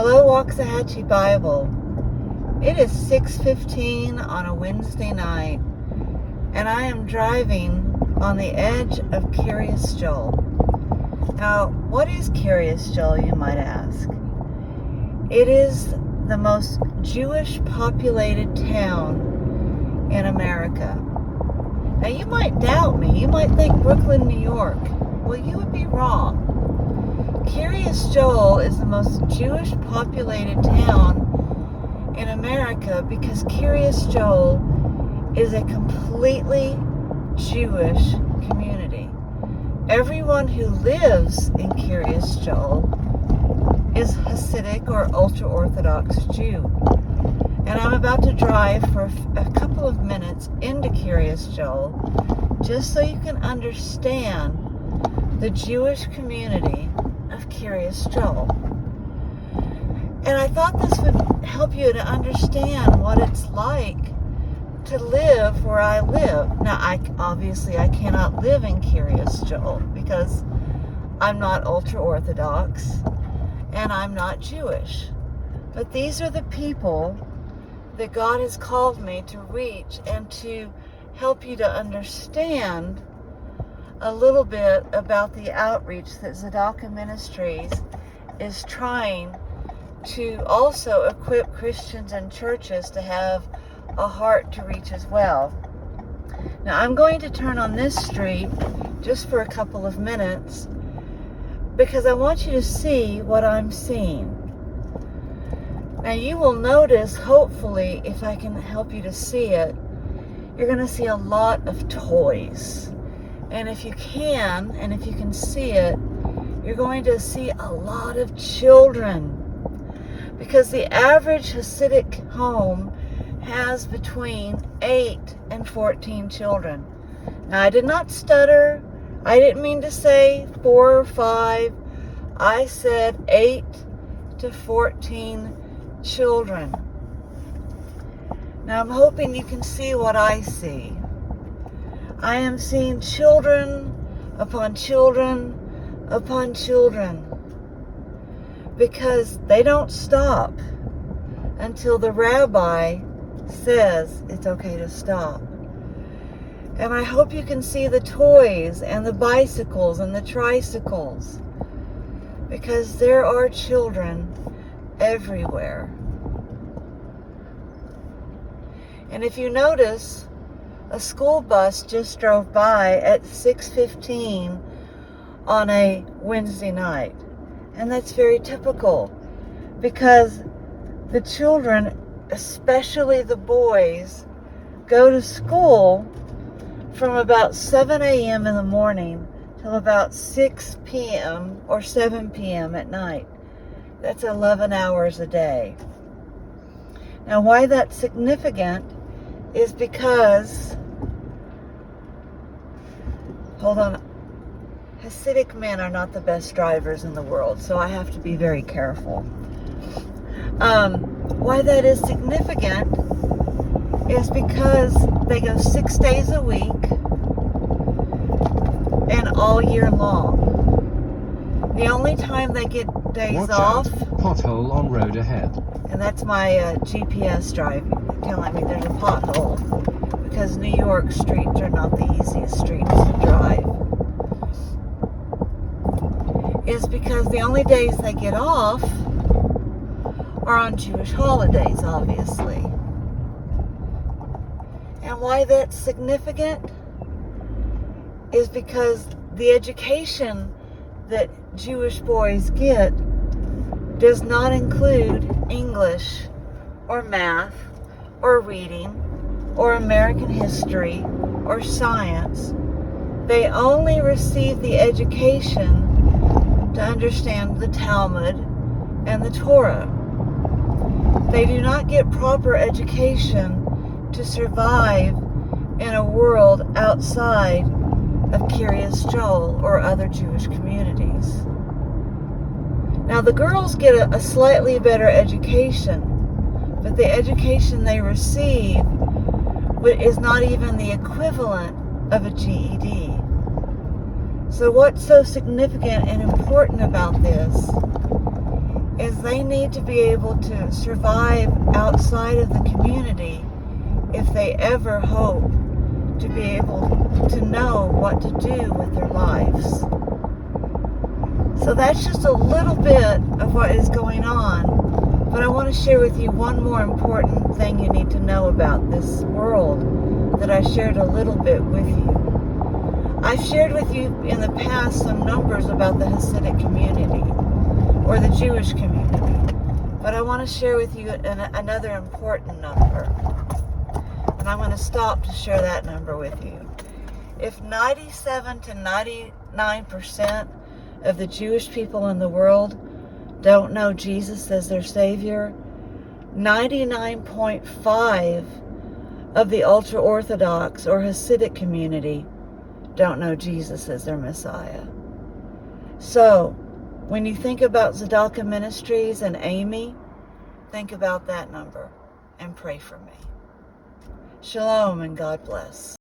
Hello, Waxahachie Bible. It is 6:15 on a Wednesday night, and I am driving on the edge of Kiryas Joel. Now, what is Kiryas Joel, you might ask? It is the most Jewish populated town in America. Now, you might doubt me. You might think Brooklyn, New York. Well, you would be wrong. Kiryas Joel is the most Jewish populated town in America because Kiryas Joel is a completely Jewish community. Everyone who lives in Kiryas Joel is Hasidic or ultra-Orthodox Jew. And I'm about to drive for a couple of minutes into Kiryas Joel just so you can understand the Jewish community of Kiryas Joel. And I thought this would help you to understand what it's like to live where I live. Now, I cannot live in Kiryas Joel because I'm not ultra-Orthodox and I'm not Jewish. But these are the people that God has called me to reach and to help you to understand a little bit about the outreach that Tzedakah Ministries is trying to also equip Christians and churches to have a heart to reach as well. Now, I'm going to turn on this street just for a couple of minutes because I want you to see what I'm seeing. Now, you will notice, hopefully, if I can help you to see it, you're going to see a lot of toys. And if you can see it, you're going to see a lot of children. Because the average Hasidic home has between 8 and 14 children. Now, I did not stutter. I didn't mean to say 4 or 5. I said 8 to 14 children. Now, I'm hoping you can see what I see. I am seeing children upon children upon children because they don't stop until the rabbi says it's okay to stop. And I hope you can see the toys and the bicycles and the tricycles because there are children everywhere. And if you notice, a school bus just drove by at 6:15 on a Wednesday night. And that's very typical because the children, especially the boys, go to school from about 7 a.m. in the morning till about 6 p.m. or 7 p.m. at night. That's 11 hours a day. Now, why that's significant is because, hold on, Hasidic men are not the best drivers in the world, so I have to be very careful. Why that is significant is because they go 6 days a week and all year long. The only time they get days Watch off, out, pothole on road ahead. and that's my GPS driving telling me there's a pothole because New York streets are not the easiest streets to drive, is because the only days they get off are on Jewish holidays, obviously. And why that's significant is because the education that Jewish boys get does not include English or math or reading or American history or science. They only receive the education to understand the Talmud and the Torah. They do not get proper education to survive in a world outside of Kiryas Joel or other Jewish communities. Now, the girls get a slightly better education, but the education they receive is not even the equivalent of a GED. So what's so significant and important about this is because they need to be able to survive outside of the community if they ever hope to be able to know what to do with their lives. So that's just a little bit of what is going on, but I want to share with you one more important thing you need to know about this world that I shared a little bit with you. I've shared with you in the past some numbers about the Hasidic community or the Jewish community, but I want to share with you another important number, and I'm going to stop to share that number with you. If 97 to 99% of the Jewish people in the world don't know Jesus as their Savior, 99.5 of the ultra-Orthodox or Hasidic community don't know Jesus as their Messiah. So, when you think about Tzedakah Ministries and Amy, think about that number and pray for me. Shalom and God bless.